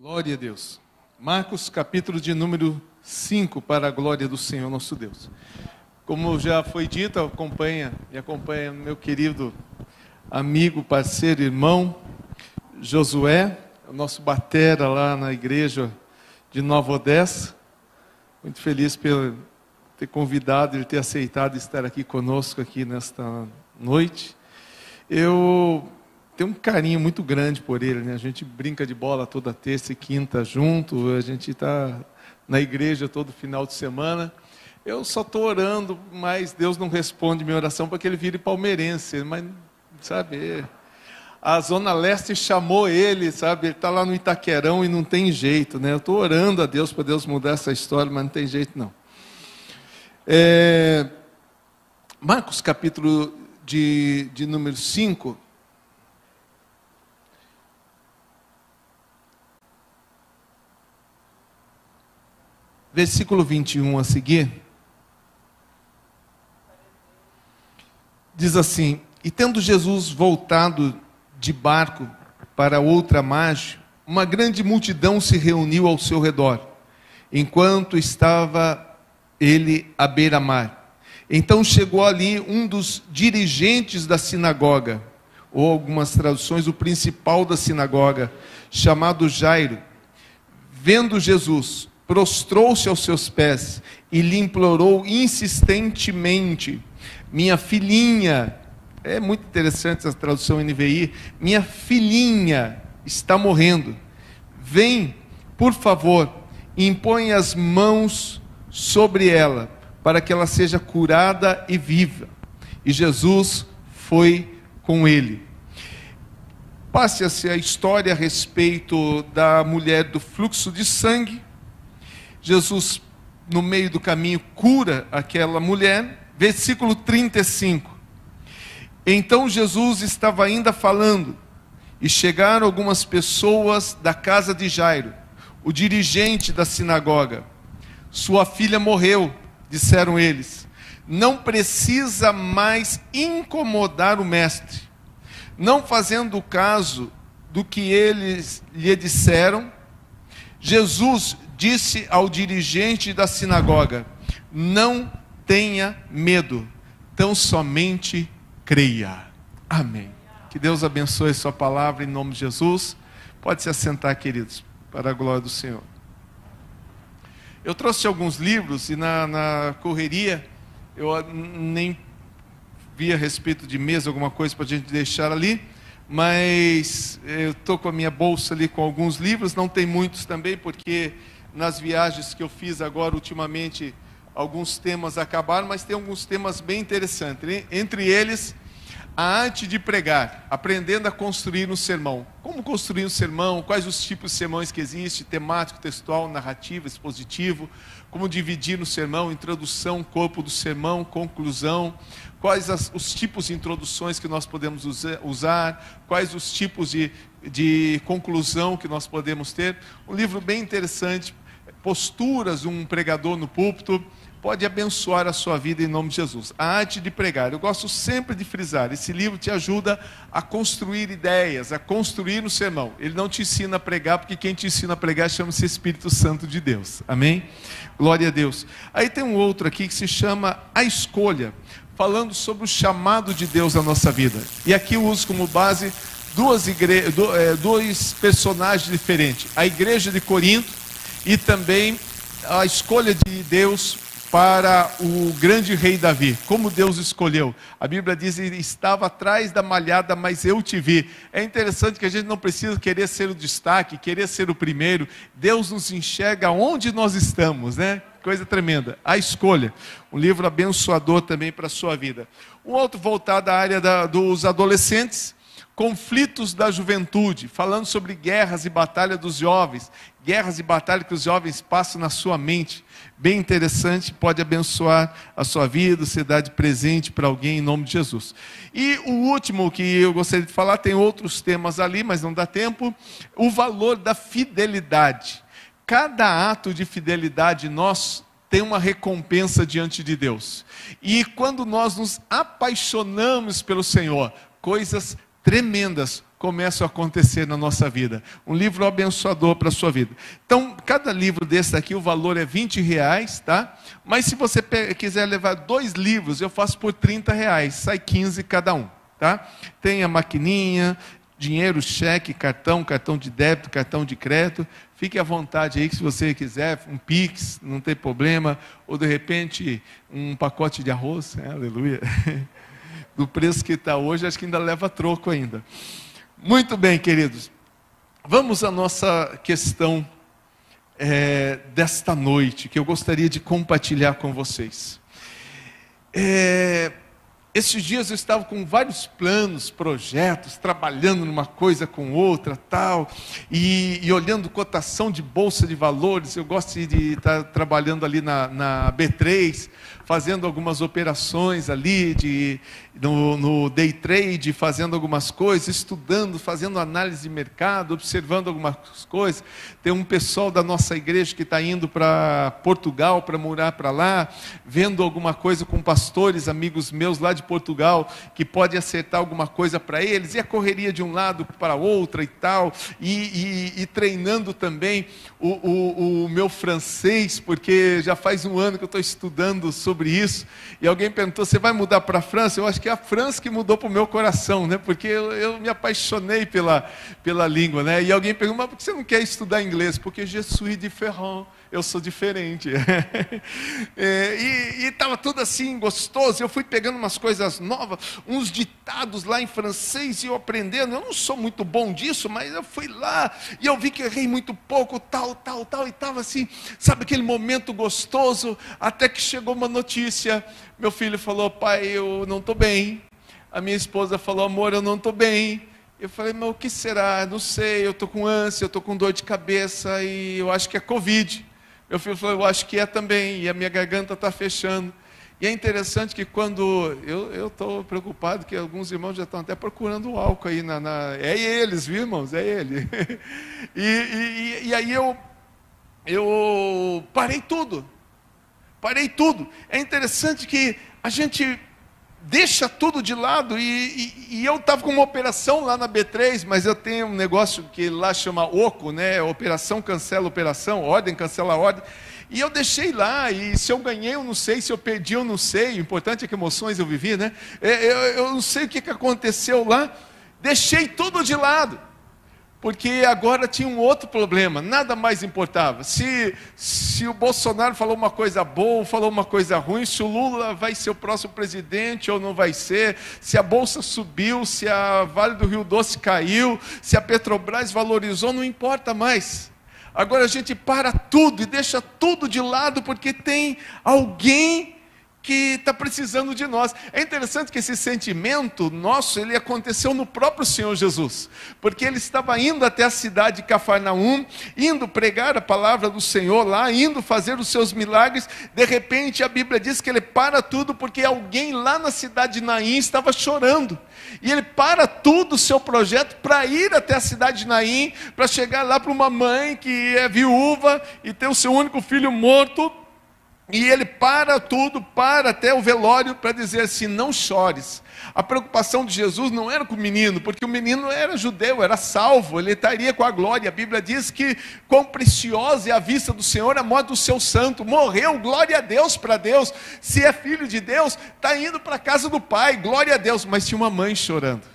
Glória a Deus. Marcos, capítulo de número 5, para a glória do Senhor nosso Deus. Como já foi dito, acompanha meu querido amigo, parceiro, irmão, Josué, o nosso batera lá na igreja de Nova Odessa. Muito feliz por ter convidado, ele ter aceitado estar aqui conosco aqui nesta noite. Eu tenho um carinho muito grande por ele, né? A gente brinca de bola toda terça e quinta junto, a gente está na igreja todo final de semana. Eu só estou orando, mas Deus não responde minha oração para que ele vire palmeirense, mas, sabe, a Zona Leste chamou ele, sabe, ele está lá no Itaquerão e não tem jeito, né? Eu estou orando a Deus para Deus mudar essa história, mas não tem jeito não. Marcos, capítulo de número 5, versículo 21 a seguir, diz assim: E tendo Jesus voltado de barco para outra margem, uma grande multidão se reuniu ao seu redor, enquanto estava ele à beira-mar. Então chegou ali um dos dirigentes da sinagoga, ou algumas traduções, o principal da sinagoga, chamado Jairo. Vendo Jesus, prostrou-se aos seus pés e lhe implorou insistentemente: minha filhinha, é muito interessante essa tradução NVI, minha filhinha está morrendo. Vem, por favor, e impõe as mãos sobre ela, para que ela seja curada e viva. E Jesus foi com ele. Passe-se a história a respeito da mulher do fluxo de sangue. Jesus, no meio do caminho, cura aquela mulher. Versículo 35. Então Jesus estava ainda falando, e chegaram algumas pessoas da casa de Jairo, o dirigente da sinagoga. Sua filha morreu, disseram eles. Não precisa mais incomodar o mestre. Não fazendo caso do que eles lhe disseram, Jesus disse ao dirigente da sinagoga: não tenha medo, tão somente creia. Amém. Que Deus abençoe sua palavra em nome de Jesus. Pode se assentar, queridos, para a glória do Senhor. Eu trouxe alguns livros e na correria eu nem vi a respeito de mesa, alguma coisa para a gente deixar ali, mas eu estou com a minha bolsa ali com alguns livros, não tem muitos também, porque nas viagens que eu fiz agora ultimamente, alguns temas acabaram, mas tem alguns temas bem interessantes. Entre eles, a arte de pregar, aprendendo a construir um sermão. Como construir um sermão, quais os tipos de sermões que existem, temático, textual, narrativo, expositivo, como dividir no sermão, introdução, corpo do sermão, conclusão, quais os tipos de introduções que nós podemos usar, quais os tipos de conclusão que nós podemos ter. Um livro bem interessante, posturas de um pregador no púlpito, pode abençoar a sua vida em nome de Jesus. A arte de pregar. Eu gosto sempre de frisar, esse livro te ajuda a construir ideias, a construir um sermão. Ele não te ensina a pregar, porque quem te ensina a pregar chama-se Espírito Santo de Deus. Amém? Glória a Deus. Aí tem um outro aqui que se chama A Escolha, falando sobre o chamado de Deus na nossa vida. E aqui eu uso como base dois personagens diferentes. A igreja de Corinto e também a escolha de Deus para o grande rei Davi. Como Deus escolheu. A Bíblia diz: estava atrás da malhada, mas eu te vi. É interessante que a gente não precisa querer ser o destaque, querer ser o primeiro. Deus nos enxerga onde nós estamos, né? Coisa tremenda. A Escolha. Um livro abençoador também para a sua vida. Um outro voltado à área dos adolescentes. Conflitos da juventude, falando sobre guerras e batalhas dos jovens, guerras e batalhas que os jovens passam na sua mente, bem interessante, pode abençoar a sua vida, você dar de presente para alguém em nome de Jesus. E o último que eu gostaria de falar, tem outros temas ali, mas não dá tempo, o valor da fidelidade. Cada ato de fidelidade nosso tem uma recompensa diante de Deus. E quando nós nos apaixonamos pelo Senhor, coisas tremendas começam a acontecer na nossa vida. Um livro abençoador para a sua vida. Então, cada livro desse aqui, o valor é R$20, tá? Mas se você quiser levar 2 livros, eu faço por R$30, sai 15 cada um, tá? Tem a maquininha, dinheiro, cheque, cartão de débito, cartão de crédito. Fique à vontade aí, que se você quiser, um Pix, não tem problema. Ou, de repente, um pacote de arroz, aleluia. Do preço que está hoje, acho que ainda leva troco ainda. Muito bem, queridos. Vamos à nossa questão desta noite, que eu gostaria de compartilhar com vocês. Esses dias eu estava com vários planos, projetos, trabalhando numa coisa com outra, tal, e olhando cotação de bolsa de valores. Eu gosto de estar trabalhando ali na B3, fazendo algumas operações ali, no day trade, fazendo algumas coisas, estudando, fazendo análise de mercado, observando algumas coisas. Tem um pessoal da nossa igreja que está indo para Portugal, para morar para lá, vendo alguma coisa com pastores, amigos meus lá de Portugal, que pode acertar alguma coisa para eles, e a correria de um lado para outra e tal, e treinando também o meu francês, porque já faz um ano que eu estou estudando sobre isso, e alguém perguntou, você vai mudar para a França? Eu acho que é a França que mudou para o meu coração, né? Porque eu me apaixonei pela língua, né? E alguém perguntou, mas por que você não quer estudar inglês? Porque je suis différent, eu sou diferente. E estava tudo assim, gostoso, eu fui pegando umas coisas novas, uns ditados lá em francês, e eu aprendendo. Eu não sou muito bom disso, mas eu fui lá, e eu vi que errei muito pouco, tal, e estava assim, sabe aquele momento gostoso, até que chegou uma notícia. Meu filho falou, pai, eu não estou bem. A minha esposa falou, amor, eu não estou bem. Eu falei, mas o que será? Não sei, eu estou com ânsia, eu estou com dor de cabeça, e eu acho que é Covid. Meu filho falou, eu acho que é também, e a minha garganta está fechando. E é interessante que quando eu estou preocupado, que alguns irmãos já estão até procurando álcool aí, é eles, viu, irmãos? É ele. E aí eu parei tudo. É interessante que a gente deixa tudo de lado, e eu estava com uma operação lá na B3, mas eu tenho um negócio que lá chama OCO, né? Operação cancela operação, ordem cancela ordem, e eu deixei lá, e se eu ganhei eu não sei, se eu perdi eu não sei, o importante é que emoções eu vivi, né? Eu não sei o que aconteceu lá, deixei tudo de lado, porque agora tinha um outro problema, nada mais importava. Se o Bolsonaro falou uma coisa boa, falou uma coisa ruim, se o Lula vai ser o próximo presidente ou não vai ser, se a Bolsa subiu, se a Vale do Rio Doce caiu, se a Petrobras valorizou, não importa mais. Agora a gente para tudo e deixa tudo de lado, porque tem alguém que está precisando de nós. É interessante que esse sentimento nosso, ele aconteceu no próprio Senhor Jesus, porque ele estava indo até a cidade de Cafarnaum, indo pregar a palavra do Senhor lá, indo fazer os seus milagres. De repente a Bíblia diz que ele para tudo, porque alguém lá na cidade de Naim estava chorando, e ele para tudo o seu projeto para ir até a cidade de Naim, para chegar lá para uma mãe que é viúva e tem o seu único filho morto. E ele para tudo, para até o velório, para dizer assim, não chores. A preocupação de Jesus não era com o menino, porque o menino era judeu, era salvo, ele estaria com a glória. A Bíblia diz que quão preciosa é a vista do Senhor a morte do seu santo. Morreu, glória a Deus, para Deus. Se é filho de Deus, está indo para a casa do Pai, glória a Deus. Mas tinha uma mãe chorando.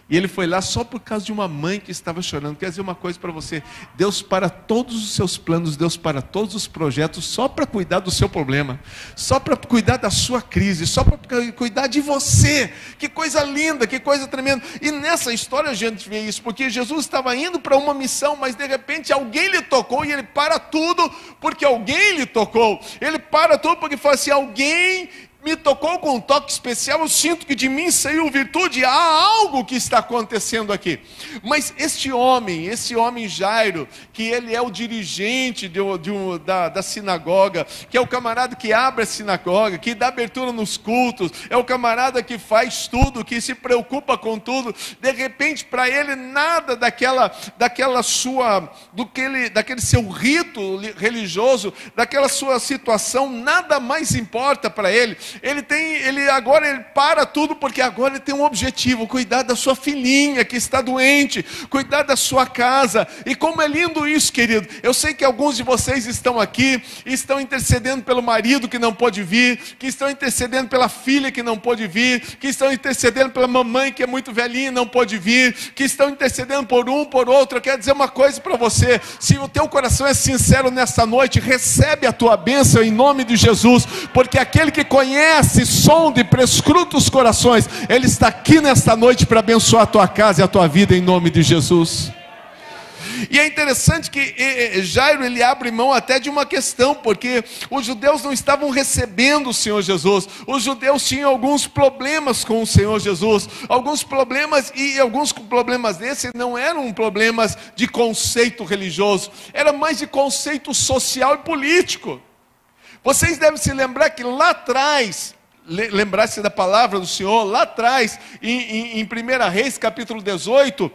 E ele foi lá só por causa de uma mãe que estava chorando. Quer dizer uma coisa para você, Deus para todos os seus planos, Deus para todos os projetos, só para cuidar do seu problema, só para cuidar da sua crise, só para cuidar de você. Que coisa linda, que coisa tremenda. E nessa história a gente vê isso, porque Jesus estava indo para uma missão, mas de repente alguém lhe tocou, e ele para tudo, porque alguém lhe tocou. Ele para tudo porque fala assim, alguém me tocou com um toque especial, eu sinto que de mim saiu virtude, há algo que está acontecendo aqui. Mas esse homem Jairo, que ele é o dirigente da sinagoga, que é o camarada que abre a sinagoga, que dá abertura nos cultos, é o camarada que faz tudo, que se preocupa com tudo, de repente para ele nada daquele seu rito religioso, daquela sua situação, nada mais importa para ele. Agora ele para tudo, porque agora ele tem um objetivo: cuidar da sua filhinha que está doente, cuidar da sua casa. E como é lindo isso, querido. Eu sei que alguns de vocês estão aqui e estão intercedendo pelo marido que não pôde vir, que estão intercedendo pela filha que não pôde vir, que estão intercedendo pela mamãe que é muito velhinha e não pôde vir, que estão intercedendo por um, por outro. Eu quero dizer uma coisa para você: se o teu coração é sincero nesta noite, recebe a tua bênção em nome de Jesus, porque aquele que conhece, sonda e prescruta os corações, ele está aqui nesta noite para abençoar a tua casa e a tua vida em nome de Jesus. E é interessante que Jairo, ele abre mão até de uma questão, porque os judeus não estavam recebendo o Senhor Jesus. Os judeus tinham alguns problemas com o Senhor Jesus, alguns problemas desses não eram problemas de conceito religioso, era mais de conceito social e político. Vocês devem se lembrar que lá atrás, lembrar-se da palavra do Senhor, lá atrás, em 1 Reis capítulo 18,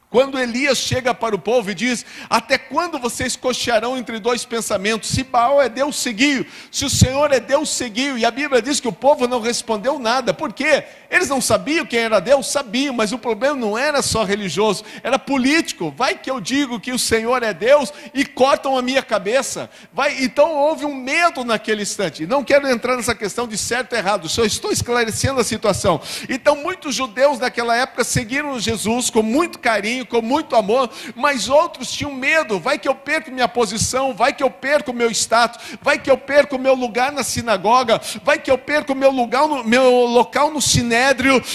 quando Elias chega para o povo e diz: até quando vocês cochearão entre dois pensamentos? Se Baal é Deus, seguiu; se o Senhor é Deus, seguiu. E a Bíblia diz que o povo não respondeu nada. Por quê? Eles não sabiam quem era Deus? Sabiam, mas o problema não era só religioso, era político. Vai que eu digo que o Senhor é Deus e cortam a minha cabeça. Então houve um medo naquele instante. Não quero entrar nessa questão de certo e errado, só estou esclarecendo a situação. Então muitos judeus naquela época seguiram Jesus com muito carinho, com muito amor, mas outros tinham medo: vai que eu perco minha posição, vai que eu perco o meu status, vai que eu perco o meu lugar na sinagoga, vai que eu perco o meu local no sinédrio.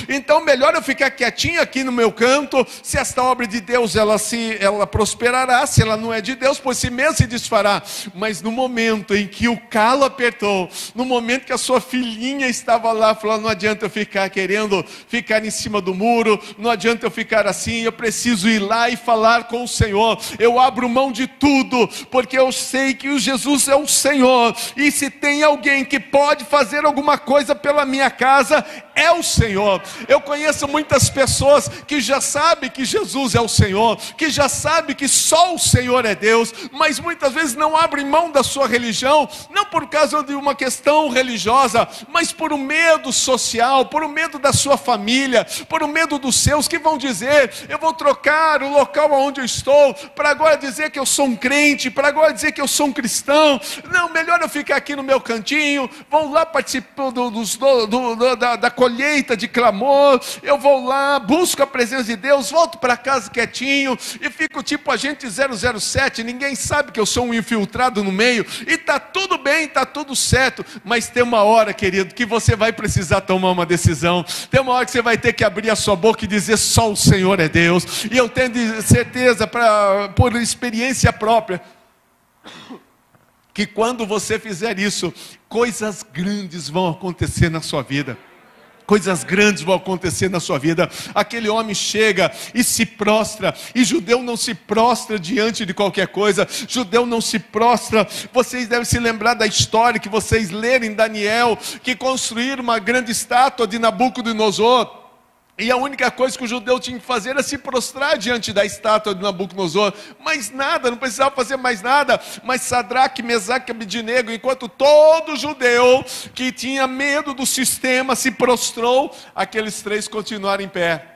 Então melhor eu ficar quietinho aqui no meu canto. Se esta obra de Deus ela prosperará, se ela não é de Deus, por si mesmo se desfará. Mas no momento em que o calo apertou, no momento que a sua filhinha estava lá, falou: não adianta eu ficar querendo ficar em cima do muro, não adianta eu ficar assim, eu preciso ir lá e falar com o Senhor. Eu abro mão de tudo, porque eu sei que o Jesus é o Senhor, e se tem alguém que pode fazer alguma coisa pela minha casa, é o Senhor. Eu conheço muitas pessoas que já sabem que Jesus é o Senhor, que já sabem que só o Senhor é Deus, mas muitas vezes não abrem mão da sua religião, não por causa de uma questão religiosa, mas por um medo social, por um medo da sua família, por um medo dos seus, que vão dizer: eu vou trocar o local onde eu estou, para agora dizer que eu sou um crente, para agora dizer que eu sou um cristão. Não, melhor eu ficar aqui no meu cantinho. Vão lá participar da colheita de clamor, eu vou lá, busco a presença de Deus, volto para casa quietinho, e fico tipo agente 007, ninguém sabe que eu sou um infiltrado no meio, e está tudo bem, está tudo certo. Mas tem uma hora, querido, que você vai precisar tomar uma decisão. Tem uma hora que você vai ter que abrir a sua boca e dizer: só o Senhor é Deus. E eu tenho certeza, por experiência própria, que quando você fizer isso, coisas grandes vão acontecer na sua vida. Coisas grandes vão acontecer na sua vida. Aquele homem chega e se prostra, e judeu não se prostra diante de qualquer coisa, judeu não se prostra. Vocês devem se lembrar da história que vocês leram em Daniel, que construíram uma grande estátua de Nabucodonosor. E a única coisa que o judeu tinha que fazer era se prostrar diante da estátua de Nabucodonosor. Mais nada, não precisava fazer mais nada. Mas Sadraque, Mesaque e Abednego, enquanto todo judeu que tinha medo do sistema se prostrou, aqueles três continuaram em pé.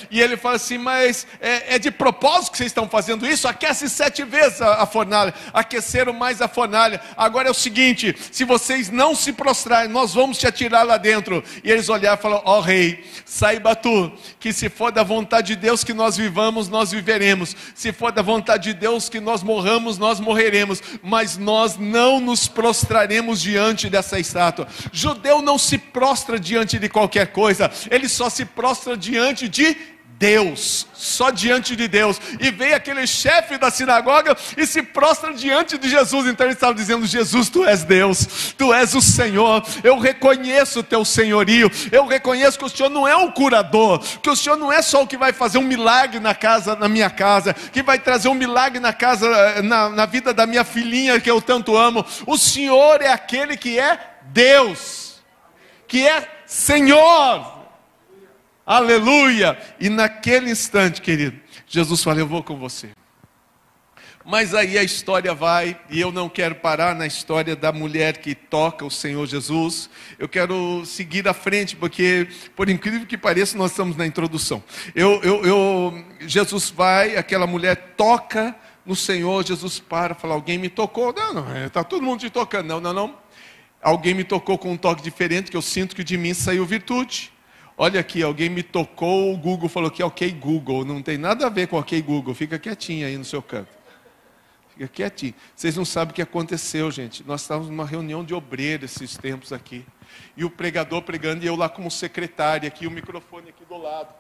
E ele fala assim: mas é de propósito que vocês estão fazendo isso? Aquece 7 vezes a fornalha. Aqueceram mais a fornalha. Agora é o seguinte: se vocês não se prostrarem, nós vamos te atirar lá dentro. E eles olharam e falaram: ó rei, saiba tu, que se for da vontade de Deus que nós vivamos, nós viveremos. Se for da vontade de Deus que nós morramos, nós morreremos. Mas nós não nos prostraremos diante dessa estátua. Judeu não se prostra diante de qualquer coisa, ele só se prostra diante de Deus, só diante de Deus. E veio aquele chefe da sinagoga e se prostra diante de Jesus. Então ele estava dizendo: Jesus, tu és Deus, tu és o Senhor, eu reconheço o teu senhorio, eu reconheço que o Senhor não é um curador, que o Senhor não é só o que vai fazer um milagre na minha casa, que vai trazer um milagre na vida da minha filhinha que eu tanto amo. O Senhor é aquele que é Deus, que é Senhor. Aleluia! E naquele instante, querido, Jesus fala: eu vou com você. Mas aí a história vai, e eu não quero parar na história da mulher que toca o Senhor Jesus. Eu quero seguir à frente, porque, por incrível que pareça, nós estamos na introdução. Jesus vai, aquela mulher toca no Senhor, Jesus para, fala, alguém me tocou. Não, está todo mundo te tocando. Não. Alguém me tocou com um toque diferente, que eu sinto que de mim saiu virtude. Olha aqui, alguém me tocou, o Google falou que é ok Google. Não tem nada a ver com ok Google, fica quietinho aí no seu canto. Fica quietinho. Vocês não sabem o que aconteceu, gente. Nós estávamos numa reunião de obreiros esses tempos aqui. E o pregador pregando, e eu lá como secretário aqui, o microfone aqui do lado.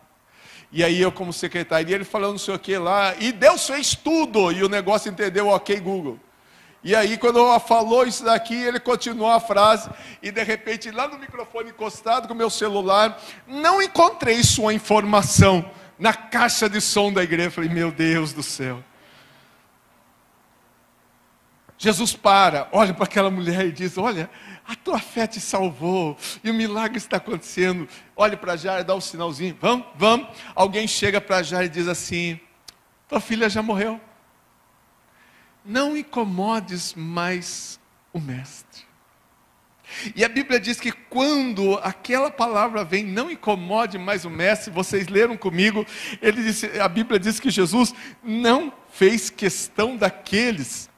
E aí eu como secretário, e ele falando não sei o que lá, e Deus fez tudo, e o negócio entendeu ok Google. E aí quando ela falou isso daqui, ele continuou a frase, e de repente lá no microfone encostado com o meu celular, não encontrei sua informação na caixa de som da igreja. Eu falei, meu Deus do céu. Jesus olha para aquela mulher e diz, olha, a tua fé te salvou, e o milagre está acontecendo. Olha para Jairo, dá um sinalzinho, vamos. Alguém chega para Jairo e diz assim, tua filha já morreu. Não incomodes mais o mestre. E a Bíblia diz que quando aquela palavra vem, não incomode mais o mestre, vocês leram comigo, a Bíblia diz que Jesus não fez questão daqueles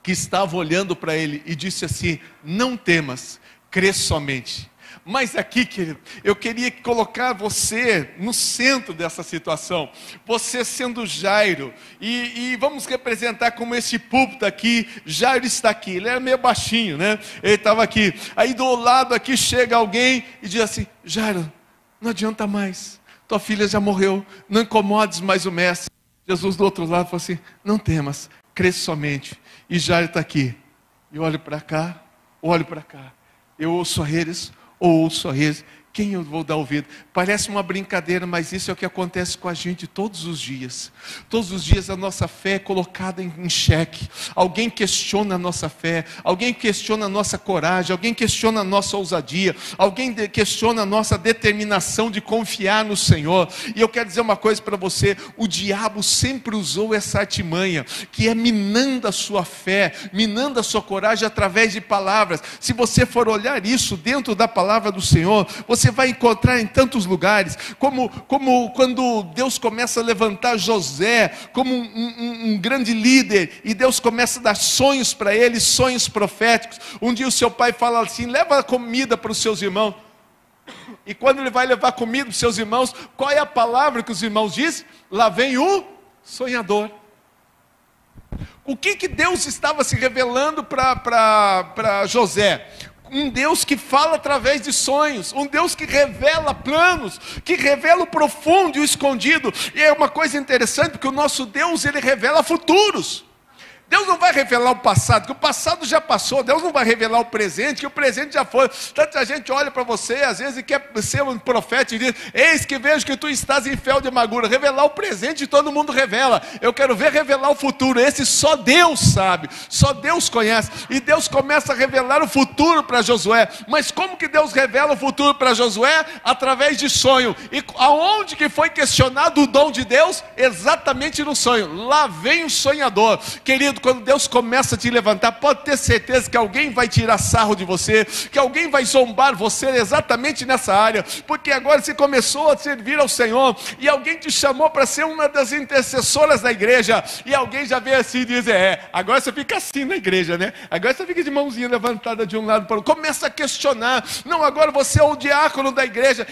que estava olhando para ele e disse assim, não temas, crê somente. Mas aqui, querido, eu queria colocar você no centro dessa situação, você sendo Jairo, e vamos representar como esse púlpito aqui, Jairo está aqui, ele era meio baixinho, né? Ele estava aqui, aí do lado aqui chega alguém e diz assim, Jairo, não adianta mais, tua filha já morreu, não incomodes mais o mestre. Jesus do outro lado falou assim, não temas, crê somente. E Jairo está aqui. E olho para cá, eu ouço a eles, ou ouço a eles. Quem eu vou dar ouvido? Parece uma brincadeira, mas isso é o que acontece com a gente todos os dias. Todos os dias a nossa fé é colocada em xeque. Alguém questiona a nossa fé, alguém questiona a nossa coragem, alguém questiona a nossa ousadia, alguém questiona a nossa determinação de confiar no Senhor. E eu quero dizer uma coisa para você, o diabo sempre usou essa artimanha, que é minando a sua fé, minando a sua coragem através de palavras. Se você for olhar isso dentro da palavra do Senhor, você vai encontrar em tantos lugares, como quando Deus começa a levantar José como um grande líder, e Deus começa a dar sonhos para ele, sonhos proféticos. Um dia o seu pai fala assim, leva comida para os seus irmãos, e quando ele vai levar comida para os seus irmãos, qual é a palavra que os irmãos dizem? Lá vem o sonhador. O que Deus estava se revelando para José? Um Deus que fala através de sonhos, um Deus que revela planos, que revela o profundo e o escondido. E é uma coisa interessante, porque o nosso Deus, ele revela futuros. Deus não vai revelar o passado, que o passado já passou. Deus não vai revelar o presente, que o presente já foi. Tanta gente olha para você, às vezes quer ser um profeta e diz, eis que vejo que tu estás em fel de amargura. Revelar o presente todo mundo revela. Eu quero ver revelar o futuro. Esse só Deus sabe, só Deus conhece. E Deus começa a revelar o futuro para Josué. Mas como que Deus revela o futuro para Josué? Através de sonho. E aonde que foi questionado o dom de Deus? Exatamente no sonho. Lá vem o sonhador. Querido, quando Deus começa a te levantar, pode ter certeza que alguém vai tirar sarro de você, que alguém vai zombar você exatamente nessa área, porque agora você começou a servir ao Senhor, e alguém te chamou para ser uma das intercessoras da igreja, e alguém já veio assim e diz, agora você fica assim na igreja, né? Agora você fica de mãozinha levantada de um lado para o outro, começa a questionar, não, agora você é o diácono da igreja,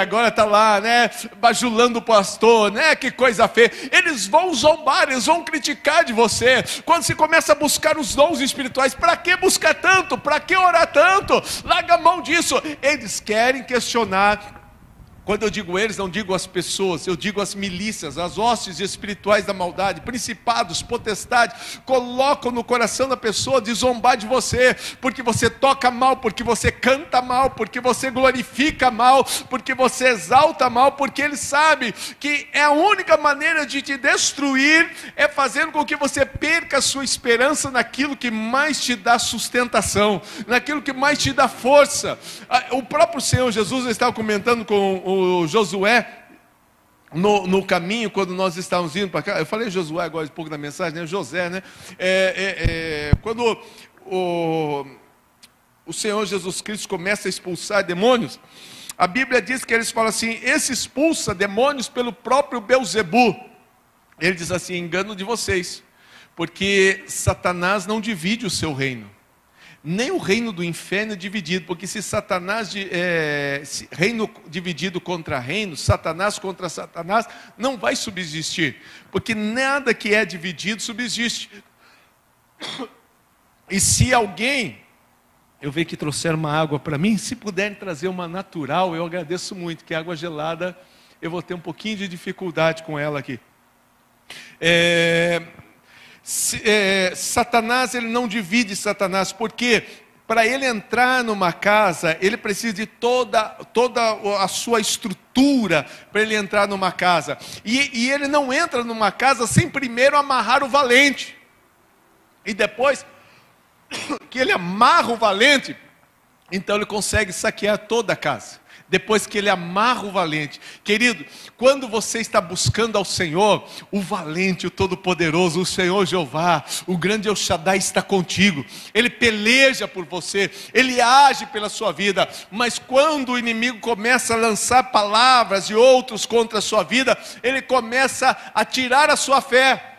agora está lá, né, bajulando o pastor, né, que coisa feia. Eles vão zombar, eles vão criticar de você. Quando você começa a buscar os dons espirituais, para que buscar tanto? Para que orar tanto? Larga a mão disso. Eles querem questionar. Quando eu digo eles, não digo as pessoas, eu digo as milícias, as hostes espirituais da maldade, principados, potestades, colocam no coração da pessoa de zombar de você, porque você toca mal, porque você canta mal, porque você glorifica mal, porque você exalta mal, porque ele sabe que é a única maneira de te destruir, é fazendo com que você perca a sua esperança naquilo que mais te dá sustentação, naquilo que mais te dá força. O próprio Senhor Jesus estava comentando com o Josué, no caminho, quando nós estávamos indo para cá, eu falei Josué agora um pouco da mensagem, né? José, né? Quando o Senhor Jesus Cristo começa a expulsar demônios, a Bíblia diz que eles falam assim: esse expulsa demônios pelo próprio Beelzebu. Ele diz assim: engano de vocês, porque Satanás não divide o seu reino. Nem o reino do inferno é dividido, porque se Satanás, reino dividido contra reino, Satanás contra Satanás, não vai subsistir, porque nada que é dividido subsiste. E se alguém, eu vejo que trouxeram uma água para mim, se puderem trazer uma natural, eu agradeço muito, que água gelada, eu vou ter um pouquinho de dificuldade com ela aqui. Satanás, ele não divide Satanás, porque para ele entrar numa casa, ele precisa de toda a sua estrutura para ele entrar numa casa. E ele não entra numa casa sem primeiro amarrar o valente. E depois que ele amarra o valente, então ele consegue saquear toda a casa. Depois que ele amarra o valente. Querido, quando você está buscando ao Senhor, o valente, o todo-poderoso, o Senhor Jeová, o grande El Shaddai está contigo. Ele peleja por você, ele age pela sua vida. Mas quando o inimigo começa a lançar palavras e outros contra a sua vida, ele começa a tirar a sua fé,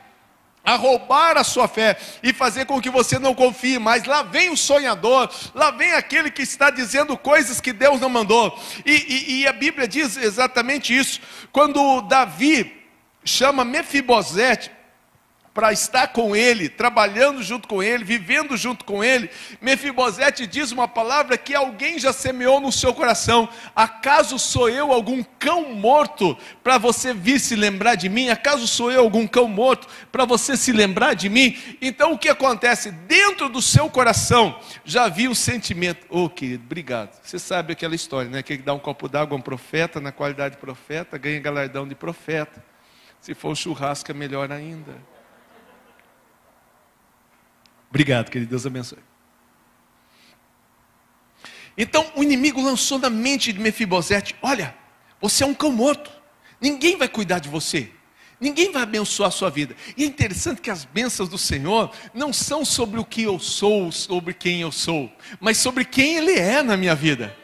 a roubar a sua fé e fazer com que você não confie mais. Lá vem o sonhador, lá vem aquele que está dizendo coisas que Deus não mandou. E a Bíblia diz exatamente isso. Quando Davi chama Mefibosete para estar com ele, trabalhando junto com ele, vivendo junto com ele, Mefibosete diz uma palavra que alguém já semeou no seu coração: acaso sou eu algum cão morto para você vir se lembrar de mim? Acaso sou eu algum cão morto para você se lembrar de mim? Então o que acontece? Dentro do seu coração já havia um sentimento. Oh, querido, obrigado. Você sabe aquela história, né? Que dá um copo d'água a um profeta, na qualidade de profeta, ganha galardão de profeta. Se for churrasco é melhor ainda. Obrigado, querido, Deus abençoe. Então o inimigo lançou na mente de Mefibosete: olha, você é um cão morto, ninguém vai cuidar de você, ninguém vai abençoar a sua vida. E é interessante que as bênçãos do Senhor não são sobre o que eu sou, sobre quem eu sou, mas sobre quem Ele é na minha vida.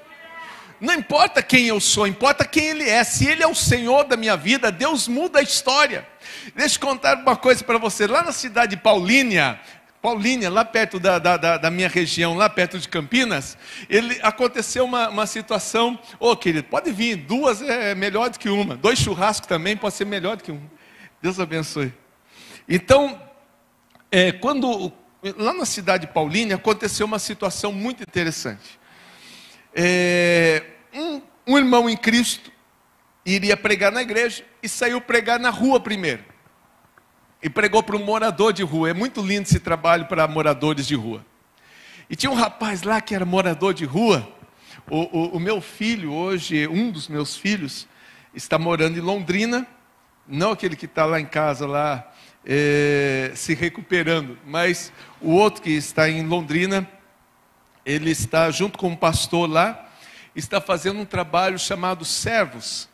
Não importa quem eu sou, importa quem Ele é. Se Ele é o Senhor da minha vida, Deus muda a história. Deixa eu contar uma coisa para você. Lá na cidade de Paulínia, lá perto da minha região, lá perto de Campinas, aconteceu uma situação. Ô, querido, pode vir, 2 é melhor do que uma, 2 churrascos também pode ser melhor do que um. Deus abençoe. Então, lá na cidade de Paulínia, aconteceu uma situação muito interessante. Um irmão em Cristo iria pregar na igreja e saiu pregar na rua primeiro. E pregou para um morador de rua. É muito lindo esse trabalho para moradores de rua. E tinha um rapaz lá que era morador de rua. O meu filho hoje, um dos meus filhos, está morando em Londrina. Não aquele que está lá em casa, lá, se recuperando. Mas o outro que está em Londrina, ele está junto com um pastor lá, está fazendo um trabalho chamado Servos.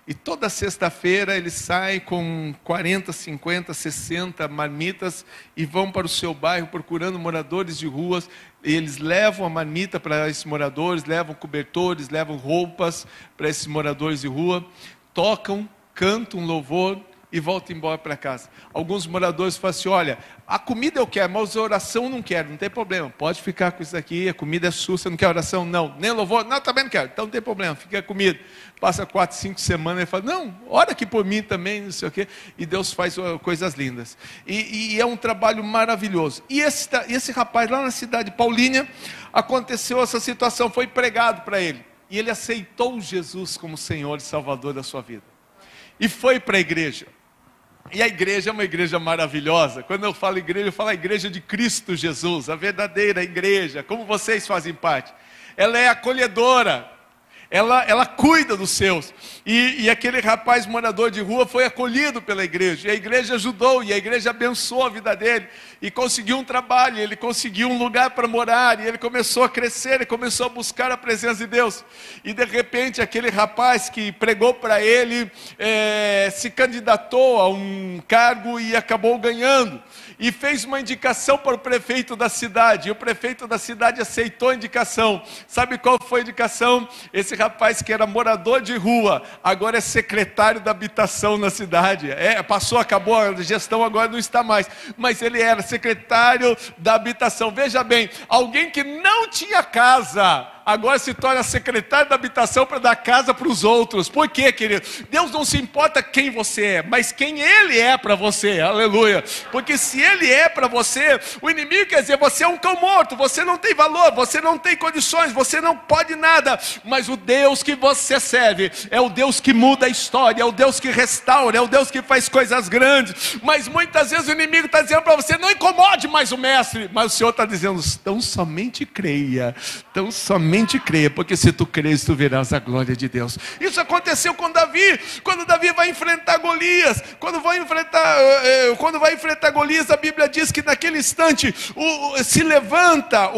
E toda sexta-feira eles saem com 40, 50, 60 marmitas e vão para o seu bairro procurando moradores de ruas. Eles levam a marmita para esses moradores, levam cobertores, levam roupas para esses moradores de rua, tocam, cantam um louvor e voltam embora para casa. Alguns moradores falam assim: olha, a comida eu quero, mas a oração eu não quero. Não tem problema, pode ficar com isso aqui, a comida é sua, você não quer oração? Não. Nem louvor? Não, também não quero. Então não tem problema, fica a comida. Passa 4, 5 semanas e fala: não, ora aqui por mim também, não sei o quê. E Deus faz coisas lindas. E é um trabalho maravilhoso. E esse rapaz lá na cidade de Paulínia, aconteceu essa situação, foi pregado para ele. E ele aceitou Jesus como Senhor e Salvador da sua vida. E foi para a igreja. E a igreja é uma igreja maravilhosa. Quando eu falo igreja, eu falo a igreja de Cristo Jesus, a verdadeira igreja, como vocês fazem parte. Ela é acolhedora, Ela cuida dos seus. E aquele rapaz morador de rua foi acolhido pela igreja. E a igreja ajudou, e a igreja abençoou a vida dele. E conseguiu um trabalho, ele conseguiu um lugar para morar. E ele começou a crescer, ele começou a buscar a presença de Deus. E de repente aquele rapaz que pregou para ele, se candidatou a um cargo e acabou ganhando. E fez uma indicação para o prefeito da cidade. E o prefeito da cidade aceitou a indicação. Sabe qual foi a indicação? Esse rapaz que era morador de rua, agora é secretário da habitação na cidade. Acabou a gestão, agora não está mais. Mas ele era secretário da habitação. Veja bem, alguém que não tinha casa, agora se torna secretário da habitação para dar casa para os outros. Por quê, querido? Deus não se importa quem você é, mas quem Ele é para você. Aleluia. Porque se Ele é para você, o inimigo quer dizer, você é um cão morto, você não tem valor, você não tem condições, você não pode nada. Mas o Deus que você serve é o Deus que muda a história, é o Deus que restaura, é o Deus que faz coisas grandes. Mas muitas vezes o inimigo está dizendo para você, não incomode mais o mestre. Mas o Senhor está dizendo, tão somente creia, tão somente creia, porque se tu crês, tu verás a glória de Deus. Isso aconteceu com Davi, quando Davi vai enfrentar Golias. Quando vai enfrentar Golias, a Bíblia diz que naquele instante se levanta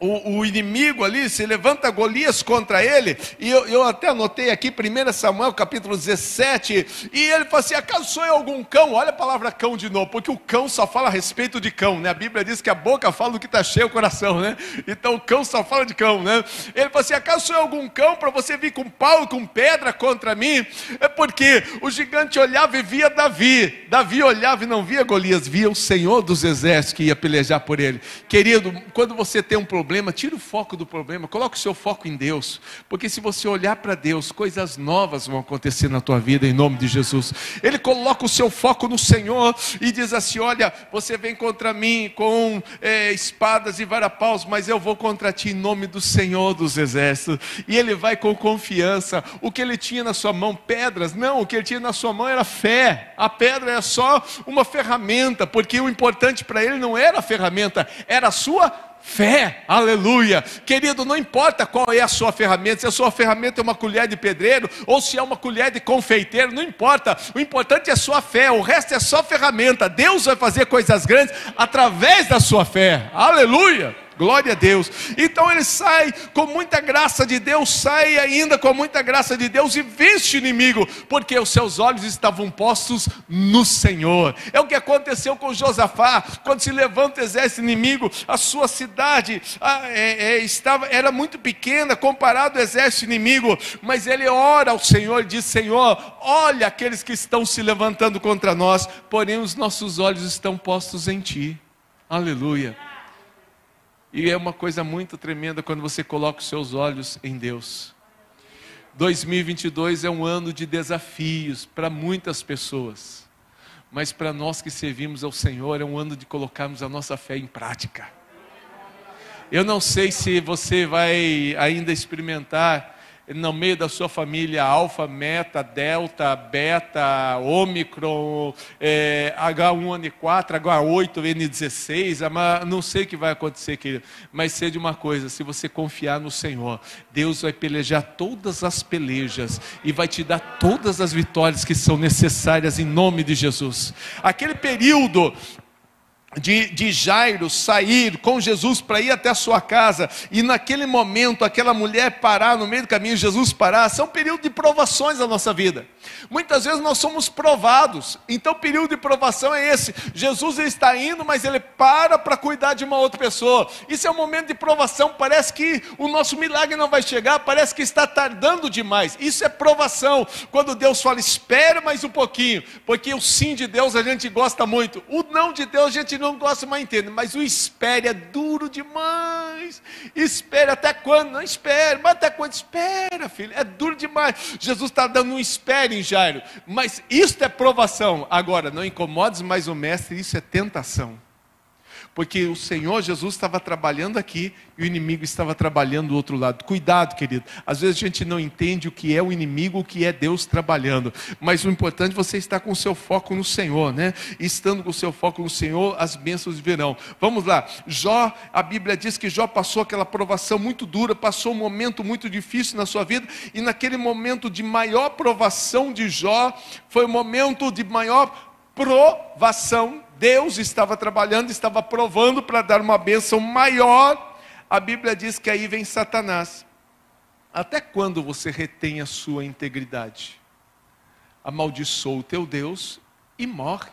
o inimigo ali, se levanta Golias contra ele, e eu até anotei aqui, 1 Samuel capítulo 17, e ele fala assim, acaso sou eu algum cão? Olha a palavra cão de novo, porque o cão só fala a respeito de cão, né? A Bíblia diz que a boca fala do que está cheio o coração, né? Então o cão só fala de cão, né? Ele fala assim, acaso sou eu algum cão para você vir com pau e com pedra contra mim? É porque o gigante olhava e via Davi. Davi olhava e não via Golias, via o Senhor dos exércitos que ia pelejar por ele. Querido, quando você tem um problema, tira o foco do problema, coloque o seu foco em Deus, porque se você olhar para Deus, coisas novas vão acontecer na tua vida, em nome de Jesus. Ele coloca o seu foco no Senhor, e diz assim, olha, você vem contra mim com espadas e varapaus, mas eu vou contra ti em nome do Senhor dos exércitos. E ele vai com confiança. O que ele tinha na sua mão, pedras? Não, o que ele tinha na sua mão era fé. A pedra é só uma ferramenta, porque o importante para ele não era a ferramenta, era a sua fé. Aleluia. Querido, não importa qual é a sua ferramenta, se a sua ferramenta é uma colher de pedreiro, ou se é uma colher de confeiteiro, não importa. O importante é a sua fé, o resto é só ferramenta. Deus vai fazer coisas grandes através da sua fé. Aleluia. Glória a Deus. Então ele sai com muita graça de Deus, sai ainda com muita graça de Deus e vence o inimigo, porque os seus olhos estavam postos no Senhor. É o que aconteceu com Josafá, quando se levanta o exército inimigo, a sua cidade era muito pequena comparado ao exército inimigo, mas ele ora ao Senhor e diz, Senhor, olha aqueles que estão se levantando contra nós, porém os nossos olhos estão postos em Ti. Aleluia. E é uma coisa muito tremenda quando você coloca os seus olhos em Deus. 2022 é um ano de desafios para muitas pessoas. Mas para nós que servimos ao Senhor, é um ano de colocarmos a nossa fé em prática. Eu não sei se você vai ainda experimentar no meio da sua família alfa, meta, delta, beta, ômicron, H1N4, H8N16, não sei o que vai acontecer, querido, mas sei de uma coisa, se você confiar no Senhor, Deus vai pelejar todas as pelejas e vai te dar todas as vitórias que são necessárias em nome de Jesus. Aquele período de Jairo sair com Jesus para ir até a sua casa, e naquele momento aquela mulher parar no meio do caminho, Jesus parar, são períodos de provações na nossa vida. Muitas vezes nós somos provados, então o período de provação é esse. Jesus está indo, mas ele para cuidar de uma outra pessoa. Isso é um momento de provação, parece que o nosso milagre não vai chegar, parece que está tardando demais. Isso é provação, quando Deus fala, espere mais um pouquinho, porque o sim de Deus a gente gosta muito, o não de Deus a gente não gosta, mais entende, mas o espere é duro demais. Espere até quando? Não espere, mas até quando? Espera, filho, é duro demais. Jesus está dando um espere em Jairo, mas isso é provação. Agora, não incomodes mais o mestre, isso é tentação. Porque o Senhor Jesus estava trabalhando aqui e o inimigo estava trabalhando do outro lado. Cuidado, querido. Às vezes a gente não entende o que é o inimigo, o que é Deus trabalhando. Mas o importante é você estar com o seu foco no Senhor, né? E estando com o seu foco no Senhor, as bênçãos virão. Vamos lá. Jó, a Bíblia diz que Jó passou aquela provação muito dura, passou um momento muito difícil na sua vida. E naquele momento de maior provação de Jó, foi o momento de maior provação. Deus estava trabalhando, estava provando para dar uma bênção maior. A Bíblia diz que aí vem Satanás. Até quando você retém a sua integridade? Amaldiçoa o teu Deus e morre.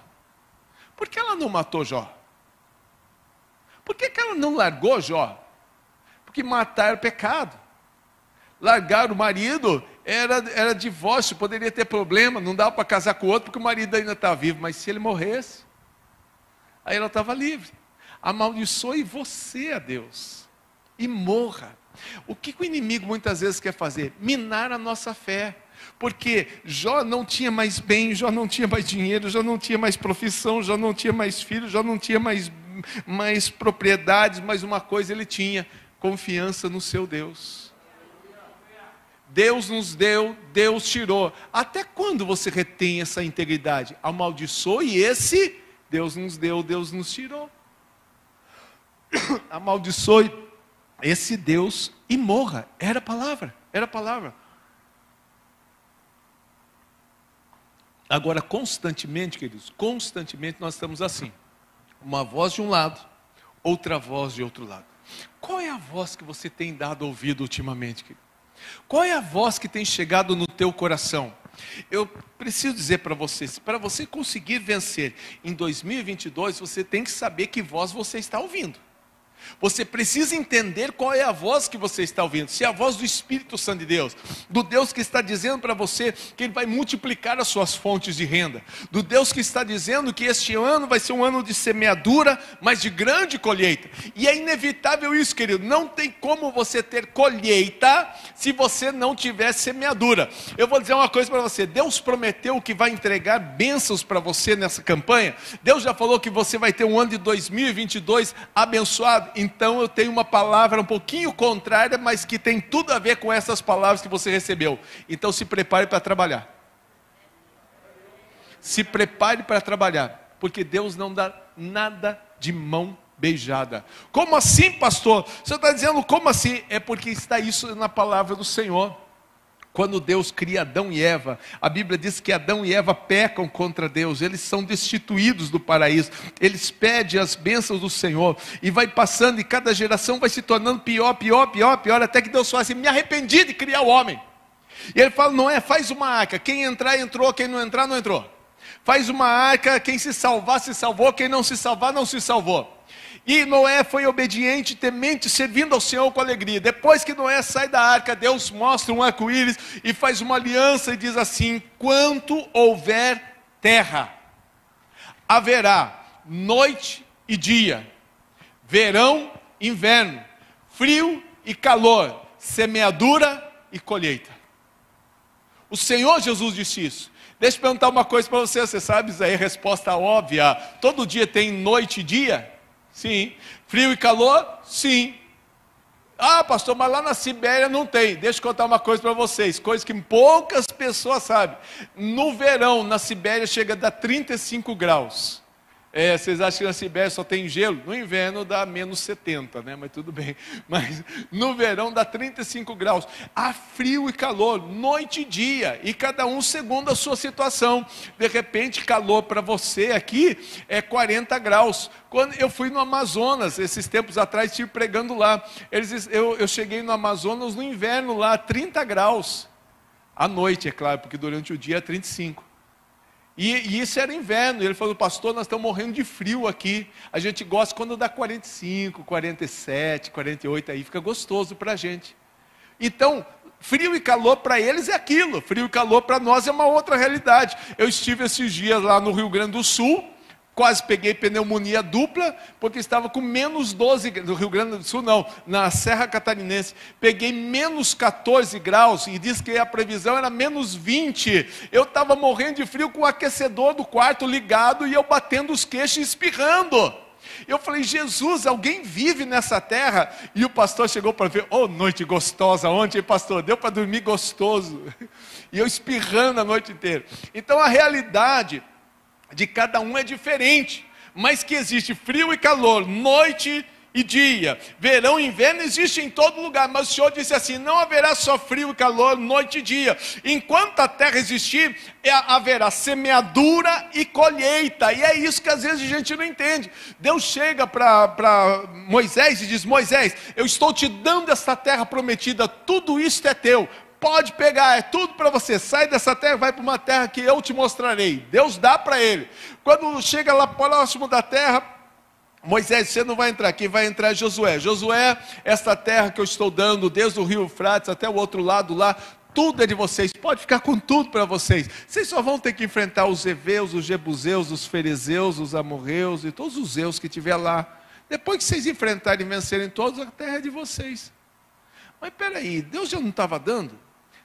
Por que ela não matou Jó? Por que ela não largou Jó? Porque matar é pecado. Largar o marido era divórcio, poderia ter problema, não dava para casar com o outro porque o marido ainda está vivo. Mas se ele morresse, aí ela estava livre. Amaldiçoe você a Deus e morra. O que o inimigo muitas vezes quer fazer? Minar a nossa fé. Porque Jó não tinha mais bem, Jó não tinha mais dinheiro, Jó não tinha mais profissão, Jó não tinha mais filhos, Jó não tinha mais propriedades, mas uma coisa ele tinha: confiança no seu Deus. Deus nos deu, Deus tirou. Até quando você retém essa integridade? Amaldiçoe esse Deus nos deu, Deus nos tirou. Amaldiçoe esse Deus e morra. Era a palavra, era a palavra. Agora, constantemente, queridos, constantemente nós estamos assim. Uma voz de um lado, outra voz de outro lado. Qual é a voz que você tem dado ouvido ultimamente, querido? Qual é a voz que tem chegado no teu coração? Eu preciso dizer para você conseguir vencer em 2022, você tem que saber que voz você está ouvindo. Você precisa entender qual é a voz que você está ouvindo. Se é a voz do Espírito Santo de Deus, do Deus que está dizendo para você que Ele vai multiplicar as suas fontes de renda, do Deus que está dizendo que este ano vai ser um ano de semeadura, mas de grande colheita. E é inevitável isso, querido. Não tem como você ter colheita se você não tiver semeadura. Eu vou dizer uma coisa para você: Deus prometeu que vai entregar bênçãos para você nessa campanha. Deus já falou que você vai ter um ano de 2022 abençoado. Então eu tenho uma palavra um pouquinho contrária, mas que tem tudo a ver com essas palavras que você recebeu. Então se prepare para trabalhar. Se prepare para trabalhar, porque Deus não dá nada de mão beijada. Como assim, pastor? Você está dizendo como assim? É porque está isso na palavra do Senhor. Quando Deus cria Adão e Eva, a Bíblia diz que Adão e Eva pecam contra Deus, eles são destituídos do paraíso, eles pedem as bênçãos do Senhor, e vai passando, e cada geração vai se tornando pior, até que Deus fala assim: me arrependi de criar o homem. E Ele fala: não é, faz uma arca, quem entrar, entrou, quem não entrar, não entrou. Faz uma arca, quem se salvar, se salvou, quem não se salvar, não se salvou. E Noé foi obediente, temente, servindo ao Senhor com alegria. Depois que Noé sai da arca, Deus mostra um arco-íris e faz uma aliança e diz assim: quanto houver terra, haverá noite e dia, verão, inverno, frio e calor, semeadura e colheita. O Senhor Jesus disse isso. Deixa eu perguntar uma coisa para você. Você sabe, isso aí é resposta óbvia. Todo dia tem noite e dia? Sim. Frio e calor? Sim. Ah, pastor, mas lá na Sibéria não tem. Deixa eu contar uma coisa para vocês, coisa que poucas pessoas sabem. No verão, na Sibéria, chega a dar 35 graus. Vocês acham que na Sibéria só tem gelo? No inverno dá menos 70, né? Mas tudo bem. Mas no verão dá 35 graus. Há frio e calor, noite e dia. E cada um segundo a sua situação. De repente, calor para você aqui é 40 graus. Quando eu fui no Amazonas, esses tempos atrás, estive pregando lá. Eu cheguei no Amazonas no inverno lá, 30 graus. À noite, é claro, porque durante o dia é 35. E isso era inverno. Ele falou: pastor, nós estamos morrendo de frio aqui. A gente gosta quando dá 45, 47, 48, aí fica gostoso para a gente. Então, frio e calor para eles é aquilo. Frio e calor para nós é uma outra realidade. Eu estive esses dias lá no Rio Grande do Sul, quase peguei pneumonia dupla, porque estava com menos 12, no Rio Grande do Sul não, na Serra Catarinense, peguei menos 14 graus, e diz que a previsão era menos 20, eu estava morrendo de frio com o aquecedor do quarto ligado, e eu batendo os queixos e espirrando. Eu falei, Jesus, alguém vive nessa terra? E o pastor chegou para ver, noite gostosa ontem, pastor, deu para dormir gostoso. E eu espirrando a noite inteira. Então a realidade de cada um é diferente, mas que existe frio e calor, noite e dia, verão e inverno, existe em todo lugar, mas o Senhor disse assim, não haverá só frio e calor, noite e dia, enquanto a terra existir, haverá semeadura e colheita, e é isso que às vezes a gente não entende. Deus chega para Moisés e diz, Moisés, eu estou te dando essa terra prometida, tudo isso é teu, pode pegar, é tudo para você, sai dessa terra, vai para uma terra que eu te mostrarei. Deus dá para ele. Quando chega lá próximo da terra, Moisés, você não vai entrar aqui, vai entrar Josué. Josué, esta terra que eu estou dando, desde o rio Eufrates até o outro lado lá, tudo é de vocês, pode ficar com tudo para vocês. Vocês só vão ter que enfrentar os heveus, os jebuseus, os ferezeus, os amorreus e todos os zeus que tiver lá. Depois que vocês enfrentarem e vencerem todos, a terra é de vocês. Mas peraí, Deus já não estava dando?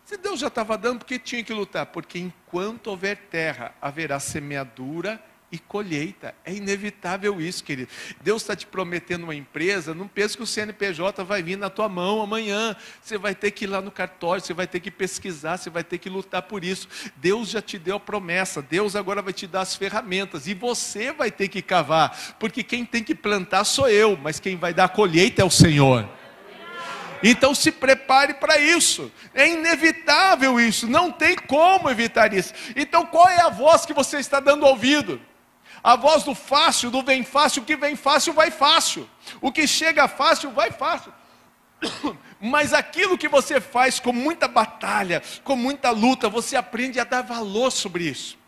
Se Deus já estava dando, por que tinha que lutar? Porque enquanto houver terra, haverá semeadura e colheita. É inevitável isso, querido. Deus está te prometendo uma empresa, não pense que o CNPJ vai vir na tua mão amanhã. Você vai ter que ir lá no cartório, você vai ter que pesquisar, você vai ter que lutar por isso. Deus já te deu a promessa, Deus agora vai te dar as ferramentas, e você vai ter que cavar, porque quem tem que plantar sou eu, mas quem vai dar a colheita é o Senhor. Então se prepare para isso, é inevitável isso, não tem como evitar isso. Então qual é a voz que você está dando ouvido? A voz do fácil, do vem fácil, o que vem fácil vai fácil, o que chega fácil vai fácil. Mas aquilo que você faz com muita batalha, com muita luta, você aprende a dar valor sobre isso.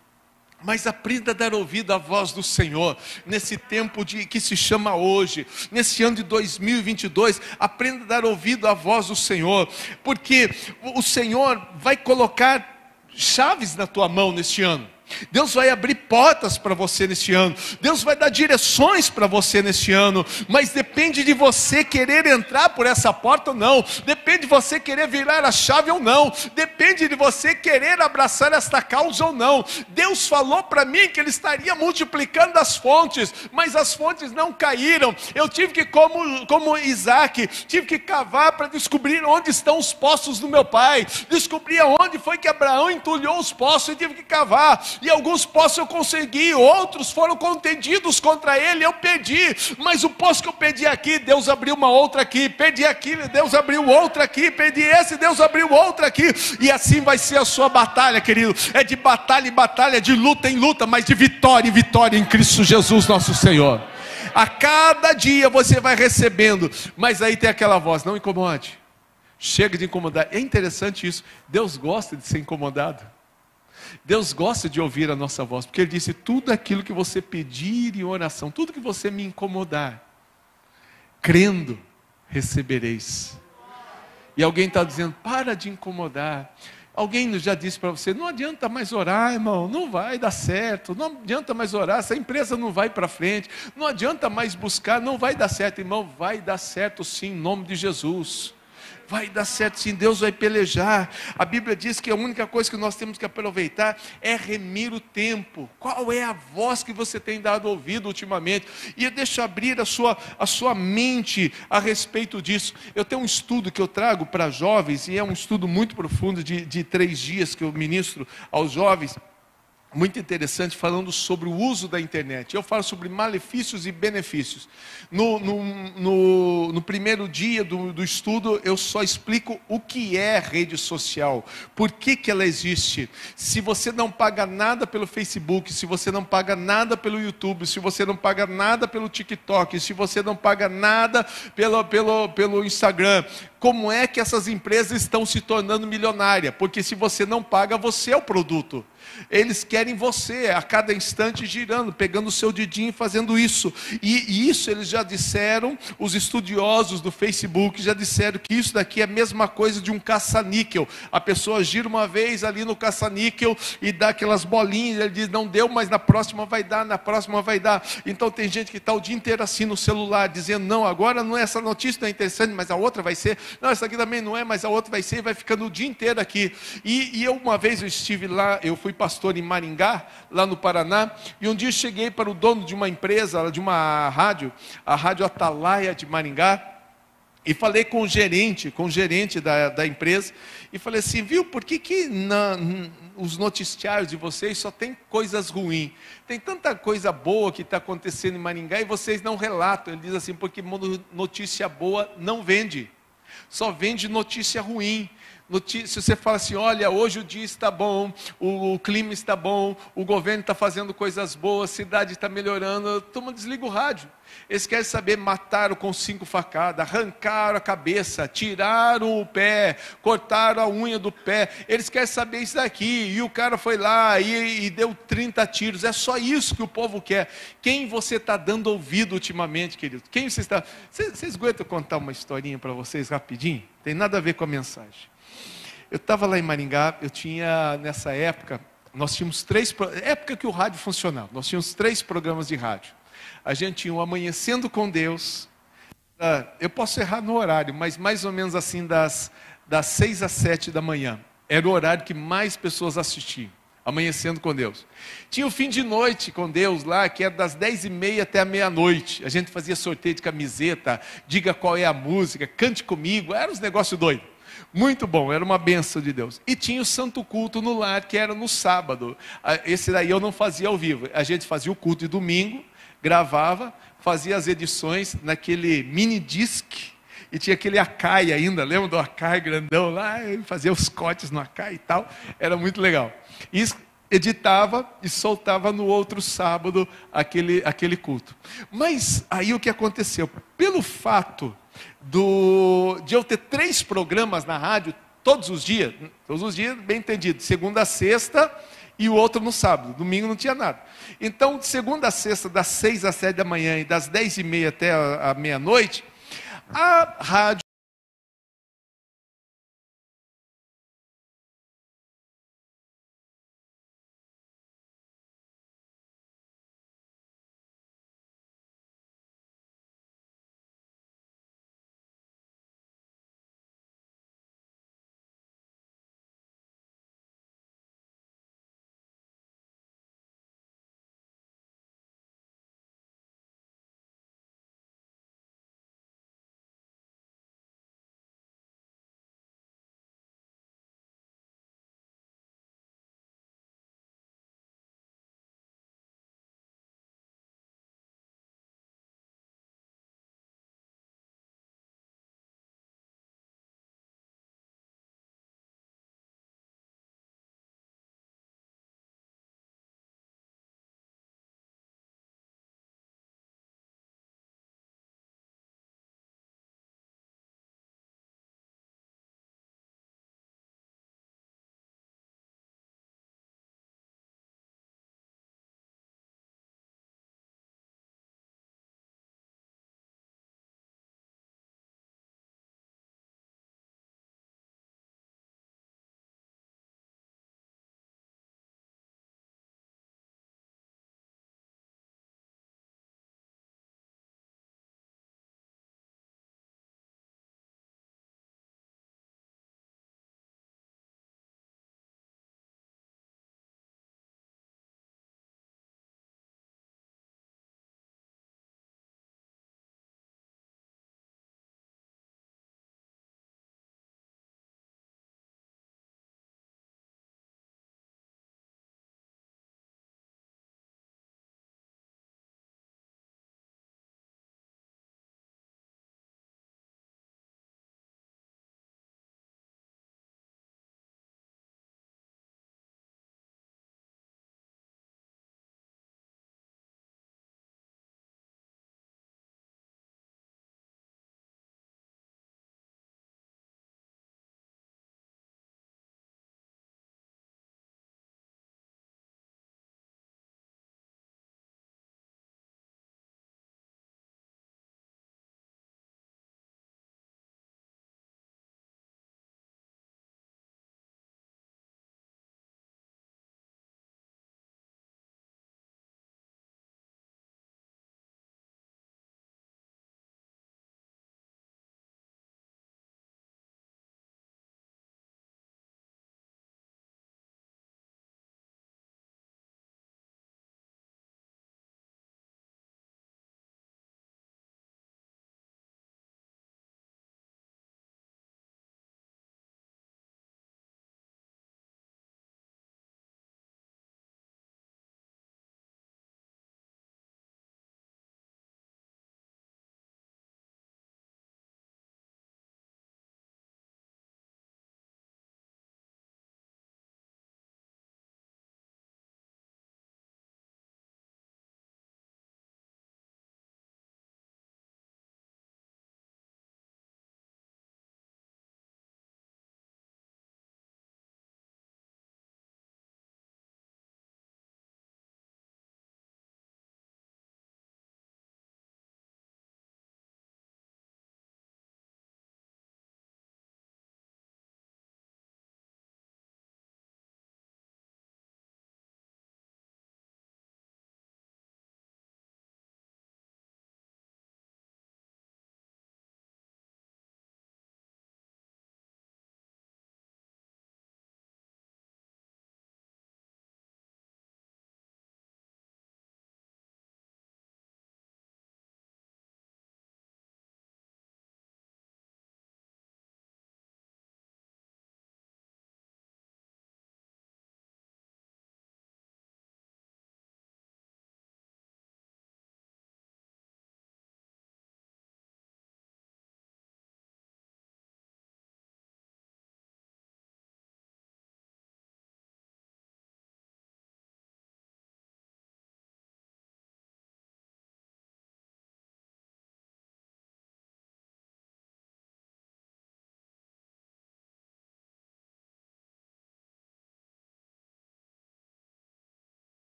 Mas aprenda a dar ouvido à voz do Senhor, nesse tempo que se chama hoje, nesse ano de 2022, aprenda a dar ouvido à voz do Senhor, porque o Senhor vai colocar chaves na tua mão neste ano. Deus vai abrir portas para você neste ano, Deus vai dar direções para você neste ano, mas depende de você querer entrar por essa porta ou não, depende de você querer virar a chave ou não, depende de você querer abraçar esta causa ou não. Deus falou para mim que Ele estaria multiplicando as fontes, mas as fontes não caíram. Eu tive que, como Isaac, tive que cavar para descobrir onde estão os poços do meu pai, descobrir aonde foi que Abraão entulhou os poços, e tive que cavar. E alguns poços eu consegui, outros foram contendidos contra ele, eu perdi. Mas o poço que eu perdi aqui, Deus abriu uma outra aqui. Perdi aqui, Deus abriu outra aqui. Perdi esse, Deus abriu outra aqui. E assim vai ser a sua batalha, querido. É de batalha em batalha, de luta em luta, mas de vitória em vitória em Cristo Jesus nosso Senhor. A cada dia você vai recebendo. Mas aí tem aquela voz, não incomode. Chega de incomodar. É interessante isso. Deus gosta de ser incomodado. Deus gosta de ouvir a nossa voz, porque Ele disse, tudo aquilo que você pedir em oração, tudo que você me incomodar, crendo, recebereis. E alguém está dizendo, para de incomodar. Alguém já disse para você, não adianta mais orar, irmão, não vai dar certo, não adianta mais orar, essa empresa não vai para frente, não adianta mais buscar, não vai dar certo. Irmão, vai dar certo sim, em nome de Jesus. Vai dar certo sim, Deus vai pelejar. A Bíblia diz que a única coisa que nós temos que aproveitar é remir o tempo. Qual é a voz que você tem dado ouvido ultimamente? E deixa eu abrir a sua mente a respeito disso. Eu tenho um estudo que eu trago para jovens, e é um estudo muito profundo de 3 dias que eu ministro aos jovens. Muito interessante, falando sobre o uso da internet. Eu falo sobre malefícios e benefícios. No primeiro dia do estudo, eu só explico o que é rede social, por que ela existe. Se você não paga nada pelo Facebook, se você não paga nada pelo YouTube, se você não paga nada pelo TikTok, se você não paga nada pelo Instagram, como é que essas empresas estão se tornando milionárias? Porque se você não paga, você é o produto. Eles querem você a cada instante girando, pegando o seu dedinho e fazendo isso. E isso eles já disseram, os estudiosos do Facebook já disseram que isso daqui é a mesma coisa de um caça-níquel. A pessoa gira uma vez ali no caça-níquel e dá aquelas bolinhas, ele diz, não deu, mas na próxima vai dar, na próxima vai dar. Então tem gente que está o dia inteiro assim no celular, dizendo, não, agora não é essa notícia, não é interessante, mas a outra vai ser. Não, essa aqui também não é, mas a outra vai ser, e vai ficando o dia inteiro aqui. E eu uma vez eu estive lá, eu fui pastor em Maringá, lá no Paraná, e um dia eu cheguei para o dono de uma empresa, de uma rádio, a Rádio Atalaia de Maringá, e falei com o gerente da empresa, e falei assim, viu, por que os noticiários de vocês só tem coisas ruins? Tem tanta coisa boa que está acontecendo em Maringá e vocês não relatam. Ele diz assim, porque notícia boa não vende, só vende notícia ruim. Se você fala assim, olha, hoje o dia está bom, o clima está bom, o governo está fazendo coisas boas, a cidade está melhorando, toma, desliga o rádio. Eles querem saber, mataram com 5 facadas, arrancaram a cabeça, tiraram o pé, cortaram a unha do pé, eles querem saber isso daqui, e o cara foi lá e deu 30 tiros, é só isso que o povo quer. Quem você está dando ouvido ultimamente, querido? Quem você está... Vocês aguentam contar uma historinha para vocês rapidinho? Tem nada a ver com a mensagem. Eu estava lá em Maringá, eu tinha, nessa época, nós tínhamos 3, época que o rádio funcionava, nós tínhamos 3 programas de rádio. A gente tinha o Amanhecendo com Deus, eu posso errar no horário, mas mais ou menos assim, das 6 às 7 da manhã. Era o horário que mais pessoas assistiam, Amanhecendo com Deus. Tinha o Fim de Noite com Deus lá, que era das 10h30 até a meia-noite. A gente fazia sorteio de camiseta, diga qual é a música, cante comigo, era uns negócios doidos. Muito bom, era uma bênção de Deus. E tinha o Santo Culto no Lar, que era no sábado. Esse daí eu não fazia ao vivo. A gente fazia o culto de domingo, gravava, fazia as edições naquele mini disc. E tinha aquele Akai ainda, lembra do Akai grandão lá? Fazia os cortes no Akai e tal. Era muito legal. E editava e soltava no outro sábado aquele culto. Mas aí o que aconteceu? Pelo fato de eu ter 3 programas na rádio todos os dias, bem entendido, segunda a sexta e o outro no sábado, domingo não tinha nada. Então, de segunda a sexta, das 6 às 7 da manhã e das 10h30 até a meia-noite, a rádio